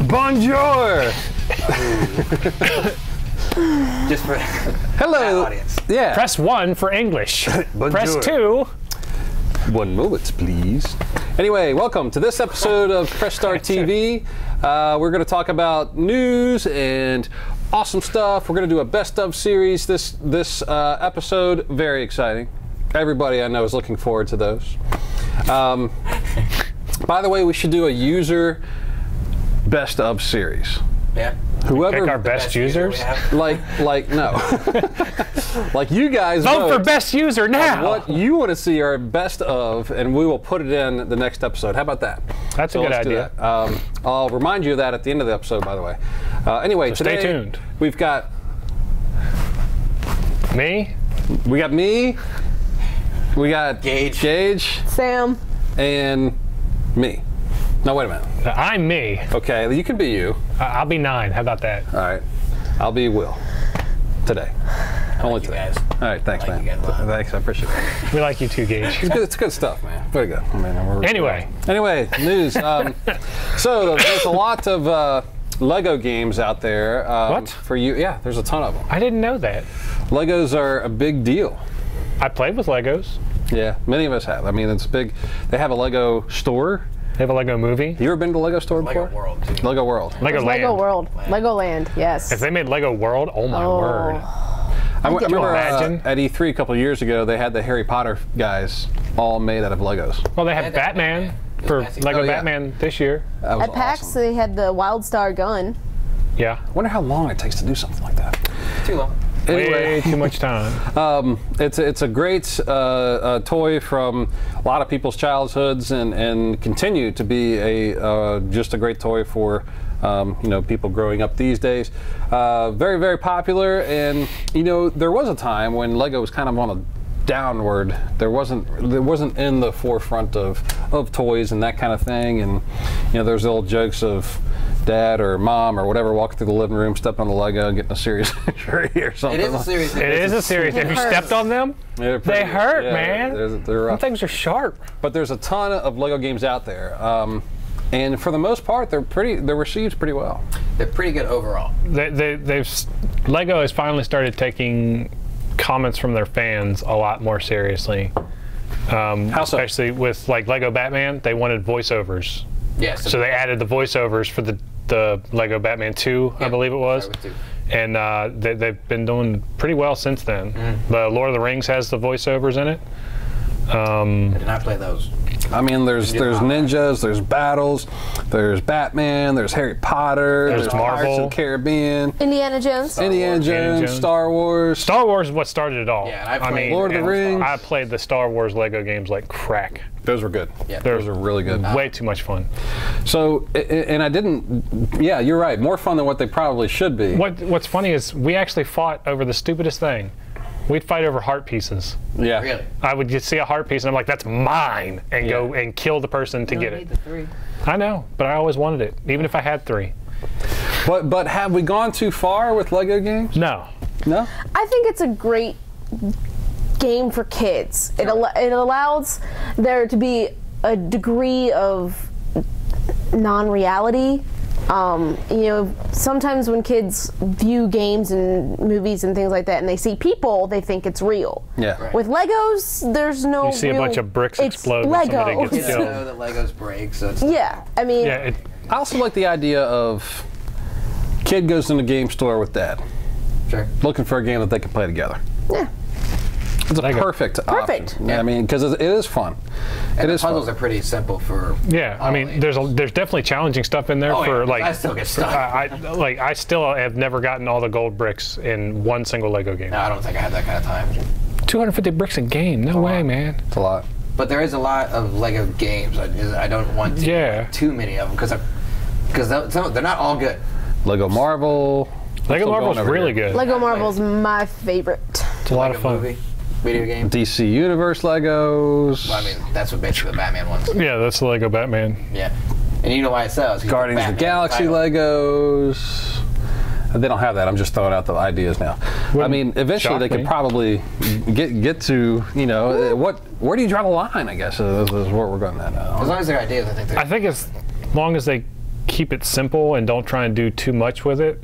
Bonjour! Just for Hello! audience. Yeah. Press 1 for English. Bonjour. Press 2. 1 moment, please. Anyway, welcome to this episode of Press Start TV. We're going to talk about news and awesome stuff. We're going to do a best of series this episode. Very exciting. Everybody I know is looking forward to those. By the way, we should do a user best of series. Yeah. Whoever Pick our best users. like no, like you guys Vote for best user now. what you want to see our best of, and we will put it in the next episode. How about that? That's a good idea. I'll remind you of that at the end of the episode, by the way. Anyway, So today stay tuned. we've got Me? we got Gage, Sam. and me. No, wait a minute. I'm me. Okay, you can be you. I'll be 9. How about that? All right, I'll be Will today. Only today. guys. All right, thanks, Like man. you guys a lot. Thanks, I appreciate it. We like you too, Gage. It's good stuff, man. Very good. I mean, Anyway, news. So there's a lot of Lego games out there. What? For you? Yeah, there's a ton of them. I didn't know that. Legos are a big deal. I played with Legos. Yeah, many of us have. I mean, it's big. They have a Lego store. They have a Lego movie. You ever been to a Lego store Lego before? World, too. Lego World. Lego Land. Lego World. Legoland, yes. If they made Lego World, oh my word. I remember imagine? at E3 a couple of years ago, they had the Harry Potter guys all made out of Legos. Well, they Yeah, have they had Batman Batman. for It was Lego Oh, yeah. Batman this year. That was At PAX, awesome. they had the WildStar gun. Yeah. I wonder how long it takes to do something like that. Too long. Way too much time. It's a great toy from a lot of people's childhoods, and continue to be just a great toy for people growing up these days. Very, very popular, and there was a time when Lego was kind of on a downward. There wasn't in the forefront of toys and that kind of thing, and there's the old jokes of dad or mom or whatever walking through the living room, stepping on the Lego and getting a serious injury or something. It is a serious. It is a serious. Have you stepped on them? They're pretty- They hurt, yeah, man. They're rough. Some things are sharp. But there's a ton of Lego games out there, and for the most part, they're received pretty well. They're pretty good overall. Lego has finally started taking comments from their fans a lot more seriously. How so? Especially with like Lego Batman, they wanted voiceovers, Yes. so they added the voiceovers for the Lego Batman 2, I believe it was. And they've been doing pretty well since then. The Lord of the Rings has the voiceovers in it. I did not play those. I mean, there's ninjas, there's battles, there's Batman, there's Harry Potter, There's there's Marvel. Pirates of the Caribbean, Indiana Jones. Indiana Jones, Star Wars. Star Wars is what started it all. Yeah, and I played Lord of the Rings. I played the Star Wars Lego games like crack. Those were good. Yeah. Those are really good. Way too much fun. So, and I didn't. Yeah, you're right. More fun than what they probably should be. What's funny is we actually fought over the stupidest thing. We'd fight over heart pieces. Yeah. Really? I would just see a heart piece and I'm like, that's mine, and go and kill the person to get it. The 3. I know, but I always wanted it, even if I had 3. But have we gone too far with Lego games? No. No. I think it's a great game for kids. It allows there to be a degree of non-reality. Sometimes when kids view games and movies and things like that, and they see people, they think it's real. Yeah. Right. With Legos, there's no. You see a real, bunch of bricks it's explode when Lego. somebody gets Kids killed. know that Legos break, so it's Yeah, I mean. Yeah, I also like the idea of kid goes in the game store with dad, sure. looking for a game that they can play together. Yeah. It's a Lego. perfect Perfect. option. Yeah. I mean, because it is fun. And It the is puzzles fun. are pretty simple for. yeah. I all mean, ages. there's definitely challenging stuff in there Oh, for yeah, like. I still get stuck. I still have never gotten all the gold bricks in one single Lego game. No, I don't think I have that kind of time. 250 bricks a game? No way, man. It's a lot. But there is a lot of Lego games. I don't want to Yeah. too many of them because they're not all good. Lego Marvel. Lego Still Marvel's going over really here. good. Lego Marvel's my favorite. It's a lot Lego of fun. movie, video game. DC Universe Legos. Well, I mean, that's what basically the Batman ones. Yeah, that's the Lego Batman. Yeah. And you know why it sells? 'Cause Guardians of the Galaxy title. Legos. They don't have that. I'm just throwing out the ideas now. I mean, eventually shock they could me. probably get to, where do you draw the line, I guess, is what we're going at now. As long as they're ideas, I think they're. I think as long as they keep it simple and don't try and do too much with it,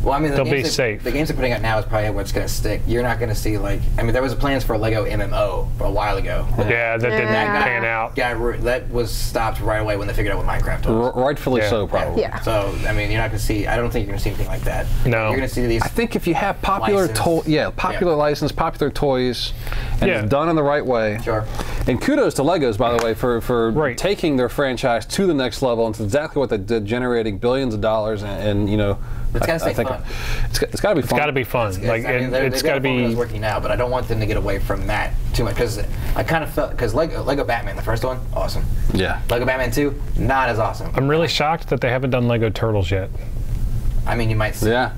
Well, I mean, they'll be safe. The games they're putting out now is probably what's going to stick. You're not going to see, like, I mean, there was plans for a Lego MMO a while ago. Yeah, that didn't pan out. That was stopped right away when they figured out what Minecraft was. Rightfully so, probably. Yeah. So, I mean, you're not going to see, I don't think you're going to see anything like that. No. You're going to see these. I think if you have popular license, popular toys, and it's done in the right way. Sure. And kudos to Legos, by the way, for taking their franchise to the next level, and it's exactly what they did, generating billions of dollars, and you know, It's got to stay fun. It's got to be fun. It's got to be fun. It's got to be working now, but I don't want them to get away from that too much, because I kind of felt, because Lego Batman, the first one, awesome. Yeah. Lego Batman 2, not as awesome. I'm really shocked that they haven't done Lego Turtles yet. I mean, you might see. Yeah.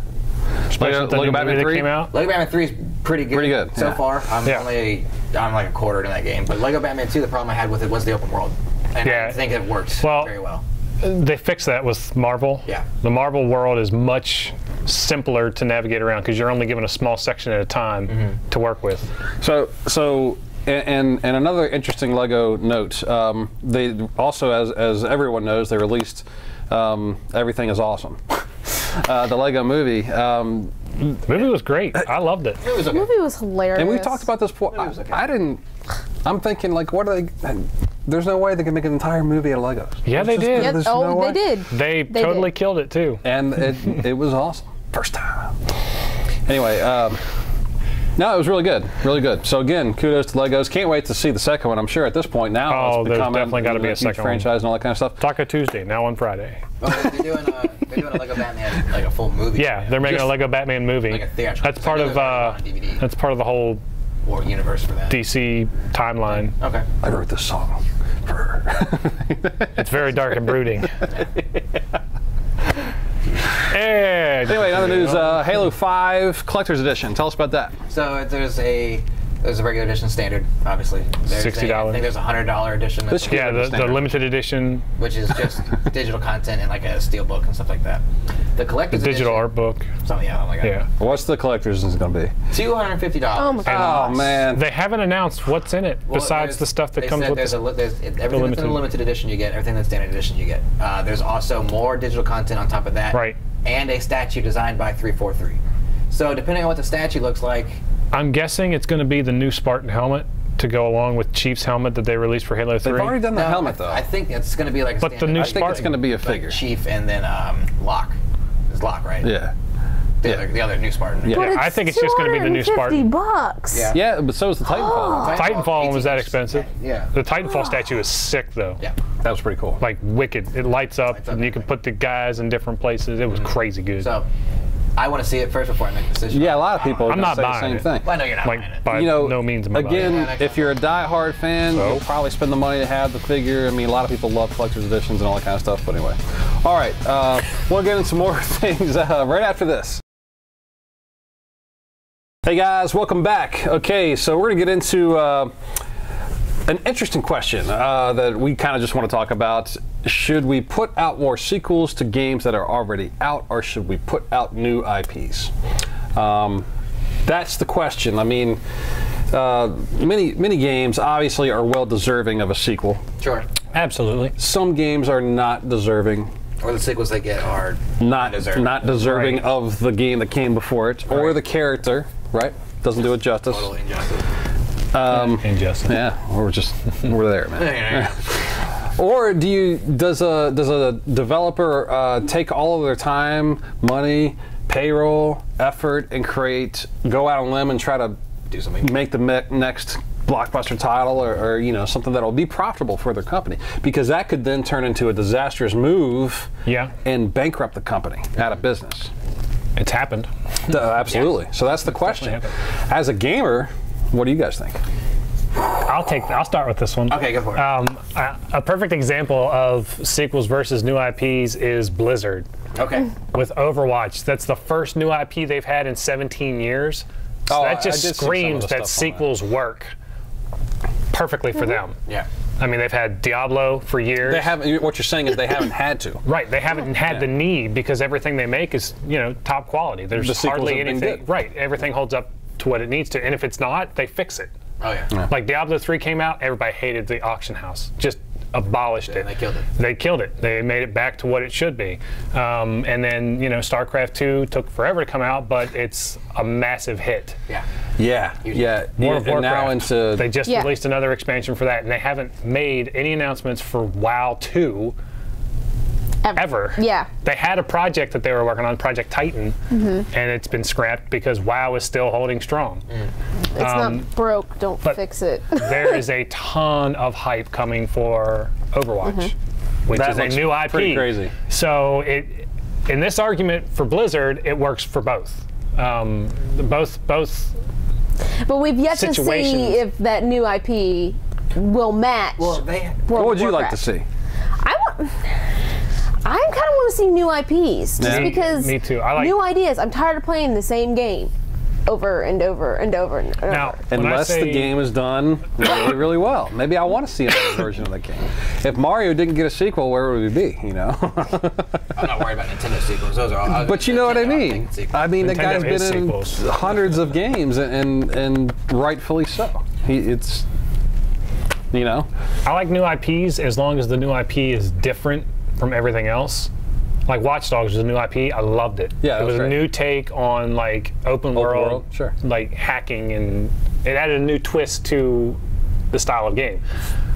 Especially with the new movie that came out. Lego Batman 3 is pretty good. So far. I'm like a quarter in that game. But Lego Batman 2, the problem I had with it was the open world. And I think it worked very well. They fixed that with Marvel. Yeah. The Marvel world is much simpler to navigate around because you're only given a small section at a time to work with. So and another interesting Lego note, they also, as everyone knows, they released Everything is Awesome. The Lego movie. The movie was great. I loved it. The movie was hilarious. And we talked about this before. I'm thinking, like, what are they? There's no way they can make an entire movie out of Legos. Yeah, they did. Yeah, they did. They totally killed it too. And it was awesome. First time. Anyway, no, it was really good. Really good. So again, kudos to Legos. Can't wait to see the second one. I'm sure at this point now it's become definitely got to be a second franchise and all that kind of stuff. Taco Tuesday, now on Friday. Oh, they're doing a Lego Batman, like a full movie. Yeah, they're making a Lego Batman movie. Like a theatrical. That's part of that's part of the whole universe for that. DC timeline. Okay. I wrote this song for her. It's very dark and brooding. Anyway, another news, Halo 5 Collector's Edition. Tell us about that. So there's a regular edition standard, obviously. There's $60. I think there's a $100 edition. Yeah, the limited edition. Which is just digital content and like a steel book and stuff like that. The collector's edition. Digital art book. So yeah, oh my god. Yeah. What's the collector's edition going to be? $250. Oh my god. Oh man. They haven't announced what's in it besides the stuff that comes with there's everything that's in the limited edition you get, everything that's standard edition you get. There's also more digital content on top of that. Right. And a statue designed by 343. So depending on what the statue looks like. I'm guessing it's going to be the new Spartan helmet to go along with Chief's helmet that they released for Halo 3. They've already done the helmet though. I think it's going to be like a but the new I think it's going to be a figure. Like Chief and then Locke. It's Locke, right? Yeah. The other new Spartan. Yeah. I think it's just going to be the new Spartan. $250. Yeah. Yeah, but so is the Titanfall. Titanfall was that expensive. Yeah. The Titanfall statue is sick though. Yeah. That was pretty cool. Like wicked. It lights up and you can put the guys in different places. It was crazy good. So I want to see it first before I make a decision. Yeah, a lot of people I'm not say the buying same it. thing. Well, I know you're not buying it. By no means am I buying it. Again, if you're a die-hard fan, you'll probably spend the money to have the figure. I mean, a lot of people love collector's editions and all that kind of stuff, but anyway. All right, we'll get into some more things right after this. Hey guys, welcome back. Okay, so we're going to get into an interesting question that we kind of just want to talk about. Should we put out more sequels to games that are already out, or should we put out new IPs? That's the question. I mean, many games obviously are well deserving of a sequel. Sure. Absolutely. Some games are not deserving. Or the sequels they get are not deserving of the game that came before it, or the character, right? Doesn't do it justice. Total injustice. Injustice. Yeah, we're there, man. Or does a developer take all of their time, money, payroll, effort, and go out on a limb and try to do something, make the next blockbuster title or something that'll be profitable for their company, because that could then turn into a disastrous move and bankrupt the company out of business. It's happened. Absolutely. Yeah. So that's the question. As a gamer, what do you guys think? I'll start with this one. Okay, go for it. A perfect example of sequels versus new IPs is Blizzard. Okay. With Overwatch, that's the first new IP they've had in 17 years. So that just screams that sequels work perfectly for them. Yeah. I mean, they've had Diablo for years. They haven't. What you're saying is they haven't had to. Right. They haven't had the need because everything they make is top quality. There's hardly anything. Right. Everything holds up to what it needs to, and if it's not, they fix it. Oh yeah. Like Diablo 3 came out, everybody hated the auction house. Just abolished it. They killed it. They killed it. They made it back to what it should be. And then, you know, StarCraft 2 took forever to come out, but it's a massive hit. Yeah. Yeah. World of Warcraft. Now into they just released another expansion for that, and they haven't made any announcements for WoW 2 ever. Yeah. They had a project that they were working on, Project Titan, and it's been scrapped because WoW is still holding strong. It's not broke, don't fix it. There is a ton of hype coming for Overwatch, which is a new IP. Pretty crazy. So in this argument for Blizzard, it works for both. Both But we've yet to see if that new IP will match. Well, what would you like to see? I kind of want to see new IPs, just because me too. New ideas. I'm tired of playing the same game over and over and over and over. Now, unless the game is done really, really well. Maybe I want to see another version of the game. If Mario didn't get a sequel, where would we be, you know? I'm not worried about Nintendo sequels. Those are all. But you know what I mean? I mean, the guy's been in hundreds of games, and rightfully so. It's, you know? I like new IPs as long as the new IP is different from everything else. Like Watch Dogs was a new IP. I loved it. Yeah, it was great. A new take on like open world, sure. like hacking, and it added a new twist to the style of game.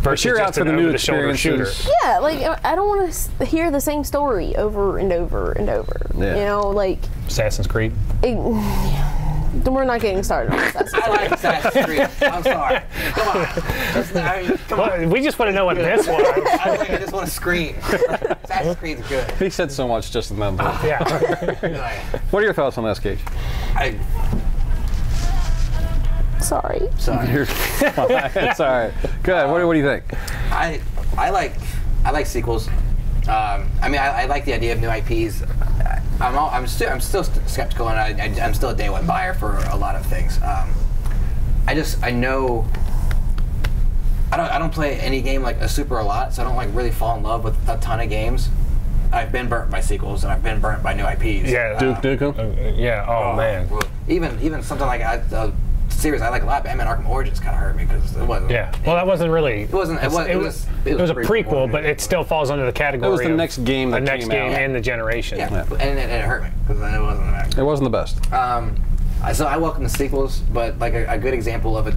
But you're out for the new over-the-shoulder shooter. Yeah, like I don't want to hear the same story over and over and over. Yeah. You know, like Assassin's Creed. We're not getting started on Assassin's Creed. I like Assassin's Creed. I'm sorry. Come on. We just want to know what this was. I just want to scream. Assassin's Creed's good. He said so much just in that moment. Yeah. What are your thoughts on this, Gage? Sorry. It's all right. Good. What do you think? I like sequels. I mean, I like the idea of new IPs. I'm still skeptical, and I'm still a day one buyer for a lot of things. I know I don't play any game like a lot, so I don't like really fall in love with a ton of games. I've been burnt by sequels, and I've been burnt by new IPs. Yeah, Duke Nukem. Yeah. Oh man. Even something like a series I like a lot, Batman Arkham Origins kind of hurt me because it wasn't. Yeah. Well, that wasn't really. It wasn't. It was a prequel, but it still falls under the category. It was the next game that came out in the generation. Yeah, and it hurt me because it wasn't. It wasn't the best. So I welcome the sequels, but like a good example of a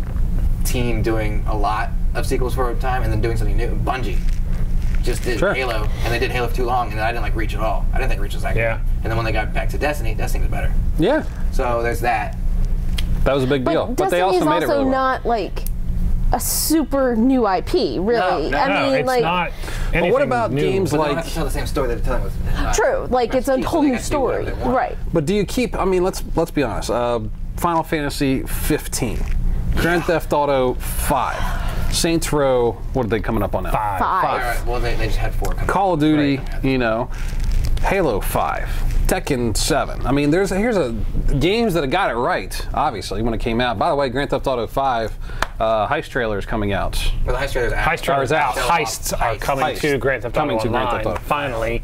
team doing a lot of sequels for a time and then doing something new. Bungie just did Halo, and they did Halo for too long, and I didn't like Reach at all. I didn't think Reach was that good. And then when they got back to Destiny was better. Yeah. So there's that. That was a big deal. But they also made it really well. Not like a super new IP, really. No, I mean, it's like, not. But what about games But like? they don't have to tell the same story that they're telling with. True, like it's a whole new story, right? But do you keep? I mean, let's be honest. Final Fantasy 15, Grand Theft Auto 5, Saints Row. What are they coming up on now? 5. All right, well, they just had 4 coming. Call of Duty, you know, Halo 5, Tekken 7. I mean, here's games that have got it right. Obviously, when it came out. By the way, Grand Theft Auto 5 heist trailer is coming out. Well, the heist trailer is out. Heist trailer is out. Heists Heists are coming to Grand Theft Auto Online. Finally,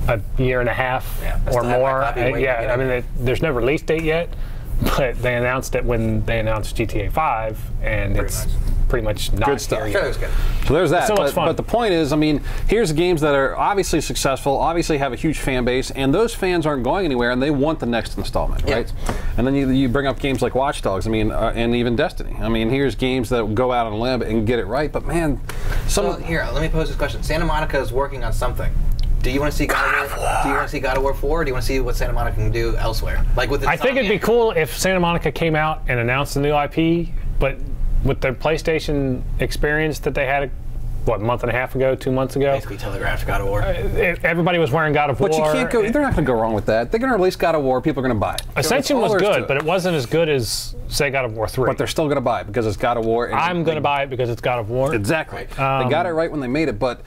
a year and a half or more. I mean, there's no release date yet, but they announced it when they announced GTA 5, and it's pretty much not good stuff. Good. So there's that. Fun. But the point is, I mean, here's games that are obviously successful, obviously have a huge fan base, and those fans aren't going anywhere, and they want the next installment, right? And then you bring up games like Watch Dogs, I mean, and even Destiny. I mean, here's games that go out on a limb and get it right, but man, here, let me pose this question. Santa Monica is working on something. Do you want to see God of War? Do you want to see God of War 4, or do you want to see what Santa Monica can do elsewhere? Like with I think it'd be cool if Santa Monica came out and announced a new IP, but with their PlayStation experience that they had, what, a month and a half ago, 2 months ago? Basically telegraphed God of War. Everybody was wearing God of War. But you can't go, they're not going to go wrong with that. They're going to release God of War, people are going to buy it. Ascension was good, but it wasn't as good as, say, God of War 3. But they're still going to buy it because it's God of War. I'm going to buy it because it's God of War. Exactly. They got it right when they made it, but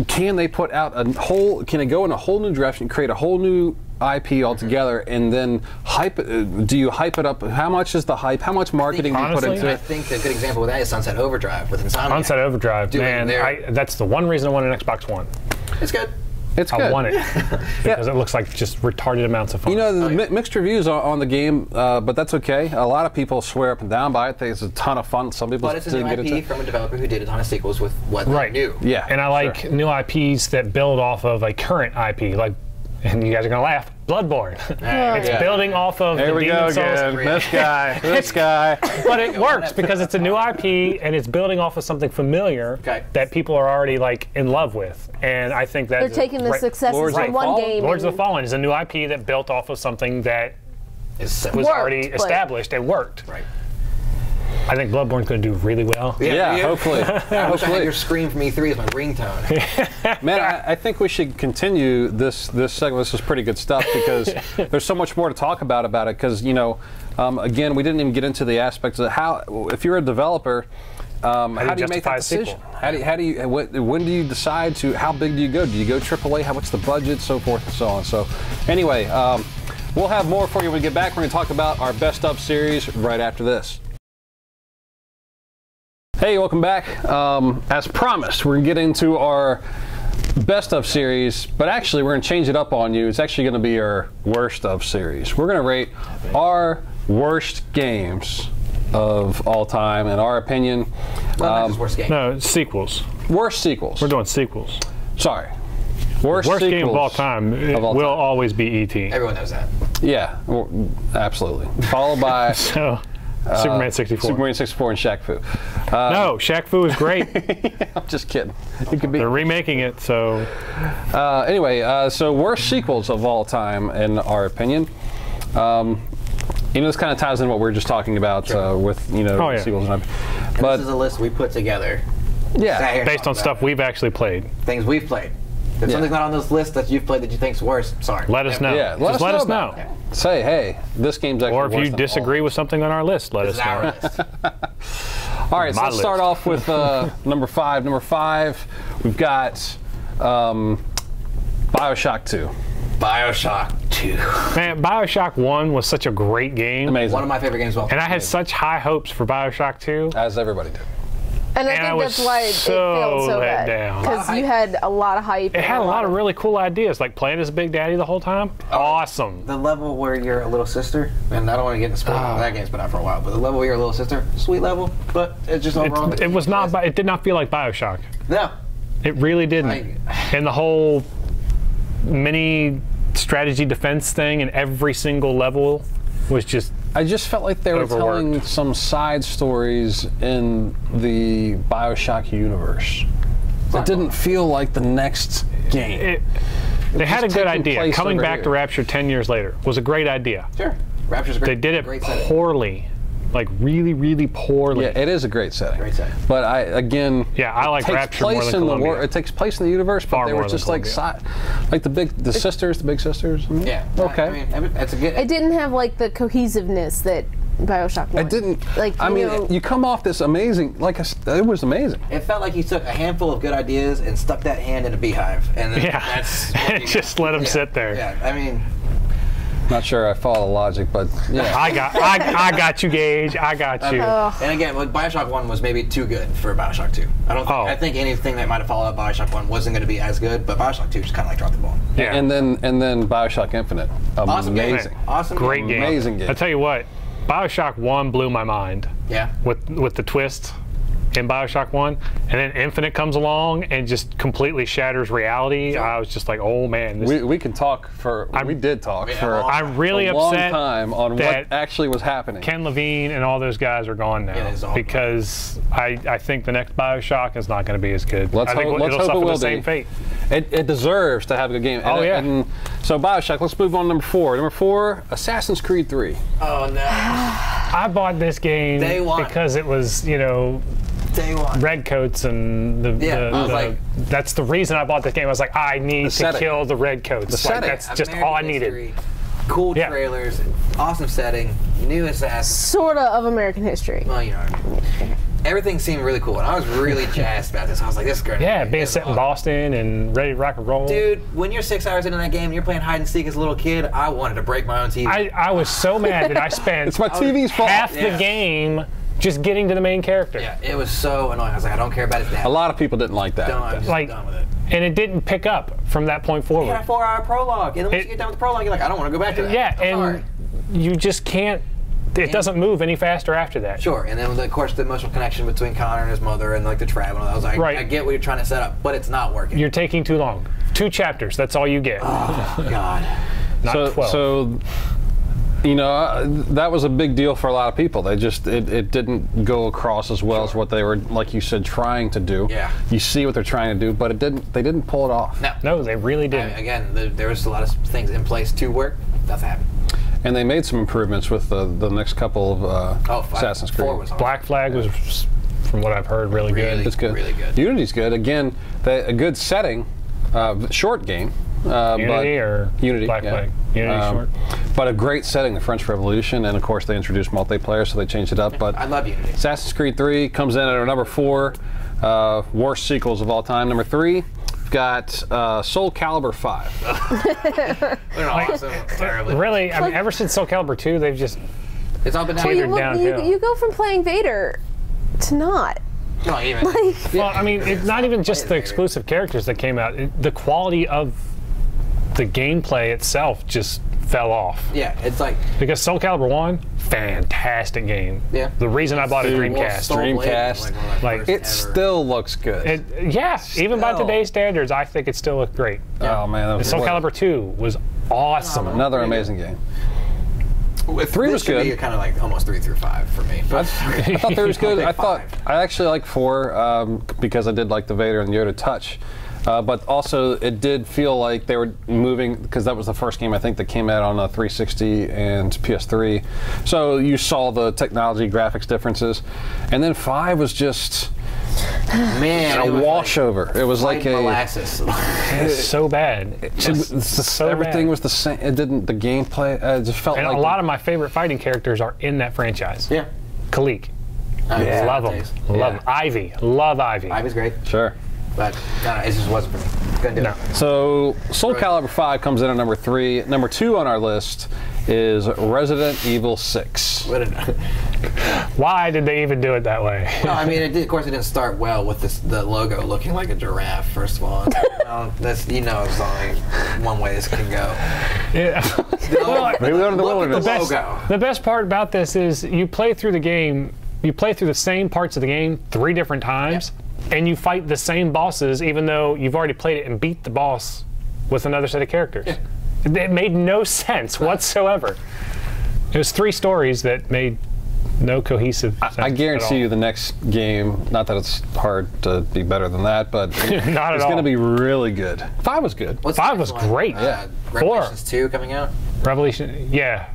can they put out can they go in a whole new direction, create a whole new IP altogether, and then hype it? Do you hype it up? How much is the hype? How much marketing do you put into it? I think a good example of that is Sunset Overdrive with Insomniac. Sunset Overdrive, man, that's the one reason I want an Xbox One. It's good. It's good. I want it because it looks like just retarded amounts of fun. You know, mixed reviews on the game, but that's okay. A lot of people swear up and down by it. Think it's a ton of fun. Some people but it's a new IP from a developer who did a ton of sequels with what they knew. Yeah, and I like new IPs that build off of a current IP, like. And you guys are gonna laugh. Bloodborne. It's building off of Here the we go Demon Souls. again. This guy. But it works because it's a new IP and it's building off of something familiar that people are already like in love with. And I think that they're taking the successes from one game. Lords of the Fallen is a new IP that built off of something that was already established and worked. Right. I think Bloodborne's going to do really well. Yeah, hopefully. I wish I had your scream from E3 as my ringtone. Man, I think we should continue this segment. This is pretty good stuff because there's so much more to talk about it. Because again, we didn't even get into the aspects of how, if you're a developer, how do you make that decision? When do you decide to? How big do you go? Do you go AAA? What's the budget? So forth and so on. So, anyway, we'll have more for you when we get back. We're going to talk about our best of series right after this. Hey, welcome back. As promised, we're going to get into our best of series, but actually we're going to change it up on you. It's actually going to be our worst of series. We're going to rate our worst games of all time, in our opinion. Well, not just worst game. No, sequels. Worst sequels. We're doing sequels. Sorry. Worst game of all time will always be E.T. Everyone knows that. Yeah, absolutely. Followed by... Superman 64. Superman 64 and Shaq Fu. No, Shaq Fu is great. I'm just kidding. They're remaking it, so... Anyway, so worst sequels of all time, in our opinion. This kind of ties in what we were just talking about with, sequels. And this is a list we put together. Yeah. Based on stuff we've actually played. Things we've played. If something's not on this list that you've played that you think's worse, sorry. Let us know. Yeah, let us know. Yeah. Say, hey, this game's actually worse. Or if you disagree with something on our list, let us know. All right, so let's start off with number 5. Number 5, we've got Bioshock 2. Bioshock 2. Man, Bioshock 1 was such a great game. Amazing. One of my favorite games of all time. And I had such high hopes for Bioshock 2. As everybody did. And I think that's why it failed so bad. Because you had a lot of hype. It had a lot of really cool ideas, like playing as a Big Daddy the whole time. Awesome. The level where you're a little sister, and I don't want to get into spoilers. That game's been out for a while, but the level where you're a little sister, sweet level, but it's just overall. It was not. It did not feel like Bioshock. No. It really didn't. And the whole mini strategy defense thing in every single level was just. I just felt like they were telling some side stories in the Bioshock universe. It didn't feel like the next game. They had a good idea. Coming back to Rapture 10 years later was a great idea. Sure. Rapture's great. They did it poorly. Like really, really poorly. Yeah, it is a great setting. Great setting. But I like Rapture more than Columbia. It takes place in the universe, but they were just like the big sisters. Yeah. Okay. I mean, that's a good. It didn't have like the cohesiveness that Bioshock 1. It didn't. Like you come off this amazing. It was amazing. It felt like he took a handful of good ideas and stuck that hand in a beehive, and then that's just let him sit there. Yeah. I mean. Not sure I follow the logic, but yeah. I got you, Gage. I got you. And again, Bioshock 1 was maybe too good for Bioshock 2. I think anything that might have followed up Bioshock 1 wasn't going to be as good, but Bioshock 2 just kind of like dropped the ball. Yeah. And then Bioshock Infinite. Awesome amazing. Game. Awesome Great game. Amazing game. I'll tell you what, Bioshock 1 blew my mind. Yeah. With the twist in Bioshock 1, and then Infinite comes along and just completely shatters reality. I was just like, oh man. We can talk we did talk for I'm really a long upset time on what actually was happening. Ken Levine and all those guys are gone now because I think the next Bioshock is not going to be as good. Let's hope it will the same fate. It deserves to have a good game. And so Bioshock, let's move on to number 4. Number 4, Assassin's Creed 3. Oh no. I bought this game because it was, Day one. Redcoats and that's the reason I bought this game. I was like, I need to kill the Redcoats. That's just all I needed. Cool trailers, awesome setting, new assassin. Sort of American history. Well, everything seemed really cool, and I was really jazzed about this. I was like, this is great. Yeah, being set in Boston and ready to rock and roll. Dude, when you're 6 hours into that game and you're playing hide and seek as a little kid, I wanted to break my own TV. I was so mad that I spent it's my TV's fault. half the game just getting to the main character. Yeah, it was so annoying. I was like, I don't care about his dad. A lot of people didn't like that. I'm just done with it. And it didn't pick up from that point forward. You had a 4-hour prologue, and then once you get done with the prologue, you're like, I don't want to go back to that. Yeah, I'm sorry. you just can't. It doesn't move any faster after that. Sure, and then of course the emotional connection between Connor and his mother, and like the trap and all that. I was like, Right. I get what you're trying to set up, but it's not working. You're taking too long. 2 chapters. That's all you get. Oh God. Not 12. So, you know, that was a big deal for a lot of people. They just it didn't go across as well as what they were, like you said, trying to do. Yeah. You see what they're trying to do, but they didn't pull it off. No, they really didn't. Again, there was a lot of things in place to work. Nothing happened. And they made some improvements with the next couple of Assassin's Creed. 4 was awesome. Black Flag was, from what I've heard, really good. It's good. Really good. Unity's good. Again, a good setting, short game. Unity or Unity, Black Flag? Unity short. But a great setting, the French Revolution, and of course they introduced multiplayer, so they changed it up. But I love Unity. Assassin's Creed 3 comes in at our number 4, worst sequels of all time. Number 3, we've got Soulcalibur 5. They're awesome. Terribly. Really, I mean, ever since Soul Calibur 2, they've just It's all been Teetered downhill. you go from playing Vader to not. Not even. Well, I mean, it's not even just the exclusive characters that came out. The quality of the gameplay itself just fell off. Yeah, it's like Because Soul Calibur 1, fantastic game. Yeah. The reason I bought a Dreamcast. Dreamcast. Like, It still looks good. Even by Still. today's standards, I think it still looked great. Oh man, that was Soul Calibur 2 was awesome. another amazing game. 3 was good. Kind of like almost 3 through 5 for me. I thought 3 was good. I'll I take thought 5. I actually like 4 because I did like the Vader and Yoda touch. But also, it did feel like they were moving, because that was the first game I think that came out on 360 and PS3. So you saw the technology, graphics differences, and then 5 was just Man, a it was washover. It was like a molasses. It's so bad. everything was the same. It didn't. The gameplay it just felt And like a lot of my favorite fighting characters are in that franchise. Yeah. Khalik. Yeah. Love him. Love him. Ivy. Love Ivy. Ivy's great, Sure. but no, it just wasn't for me. Couldn't do No. it. So Soul Calibur 5 comes in at number 3. Number 2 on our list is Resident Evil 6. What a- Why did they even do it that way? No, I mean, of course, it didn't start well with the logo looking like a giraffe. First of all, that's it's only one way this can go. Yeah. Maybe go to the wilderness. The best part about this is you play through the game, you play through the same parts of the game 3 different times, and you fight the same bosses even though you've already played it and beat the boss with another set of characters. Yeah. It made no sense whatsoever. It was 3 stories that made no cohesive sense I guarantee at all. you the next game, not that it's hard to be better than that, but Not at it's all. going to be really good. 5 was good. What's 5 the was next one? great. Revelations 2 coming out. Revelation, yeah.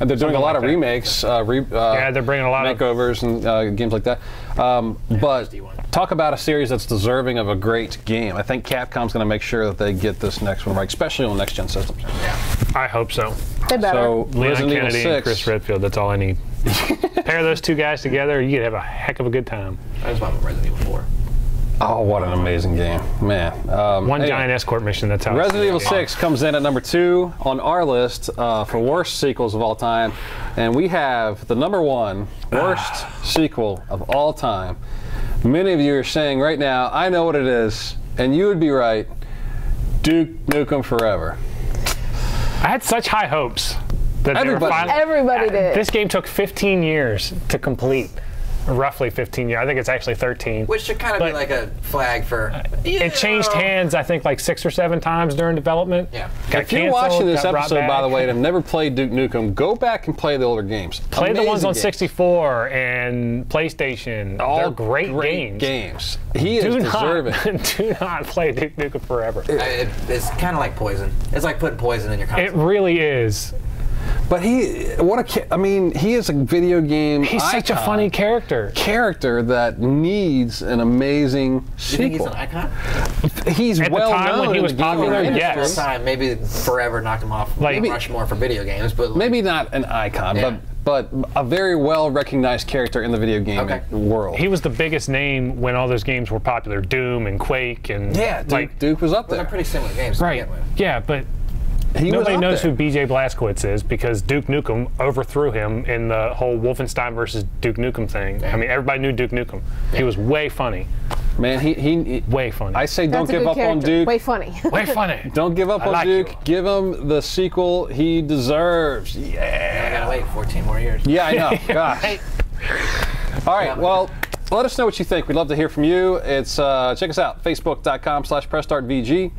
And they're doing a Something lot like of that. remakes, Yeah, they're bringing a lot of makeovers and games like that. But HD one. talk about a series that's deserving of a great game. I think Capcom's going to make sure that they get this next one right, especially on next-gen systems. I hope so. They better. So Leon Resident Evil Kennedy and 6. Chris Redfield, that's all I need. Pair those 2 guys together, you could have a heck of a good time. I just want Resident Evil 4. Oh, what an amazing game, man! One anyway, giant escort mission, that's how Resident Evil it's 6 comes in at number 2 on our list for worst sequels of all time, and we have the number 1 worst sequel of all time. Many of you are saying right now, I know what it is, and you would be right. Duke Nukem Forever. I had such high hopes that they were finally. Everybody did. This game took 15 years to complete. Roughly 15 years. I think it's actually 13. Which should kind of be like a flag for. It changed hands, I think, like 6 or 7 times during development. Yeah. Got If you're canceled, watching this got brought episode, by the back. way, and have never played Duke Nukem, go back and play the older games. Play the ones Amazing on games. 64 and PlayStation. They're great games. He is Do deserving. not, do not play Duke Nukem Forever. It's kind of like poison. It's like putting poison in your console. It really is. But he is a video game He's such a icon. funny character. Character that needs an amazing You think he's sequel. an icon? He's At the well time known when he in was the gaming popular, industry. yes. First time, maybe Forever knocked him off Like- Rushmore for video games, but Maybe not an icon, Yeah. but a very well recognized character in the video game world. He was the biggest name when all those games were popular. Doom and Quake and Duke was up they're there. pretty similar games to right. begin with. Yeah, but He was nobody up knows there. who BJ Blazkowicz is because Duke Nukem overthrew him in the whole Wolfenstein versus Duke Nukem thing. Yeah. I mean, everybody knew Duke Nukem. He was way funny. Man, he way funny. I say don't give up on Duke. Way funny. Way funny. Don't give up on Duke. Give him the sequel he deserves. Yeah. I gotta wait 14 more years. Yeah, I know. Gosh. All right. Well, let us know what you think. We'd love to hear from you. It's check us out, facebook.com/pressstartvg,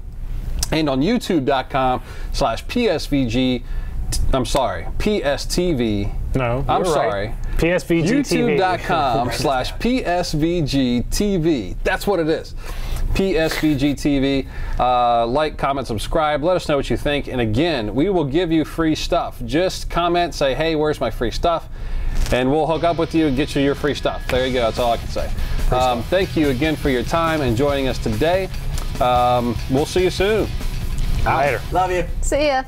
and on youtube.com/PSVG. I'm sorry, PSTV. No, I'm sorry. Right. PSVG TV. YouTube.com/PSVG TV. That's what it is. PSVG TV. Like, comment, subscribe. Let us know what you think. And again, we will give you free stuff. Just comment, say, hey, where's my free stuff? And we'll hook up with you and get you your free stuff. There you go. That's all I can say. Thank you again for your time and joining us today. We'll see you soon. Later. Love you. See ya.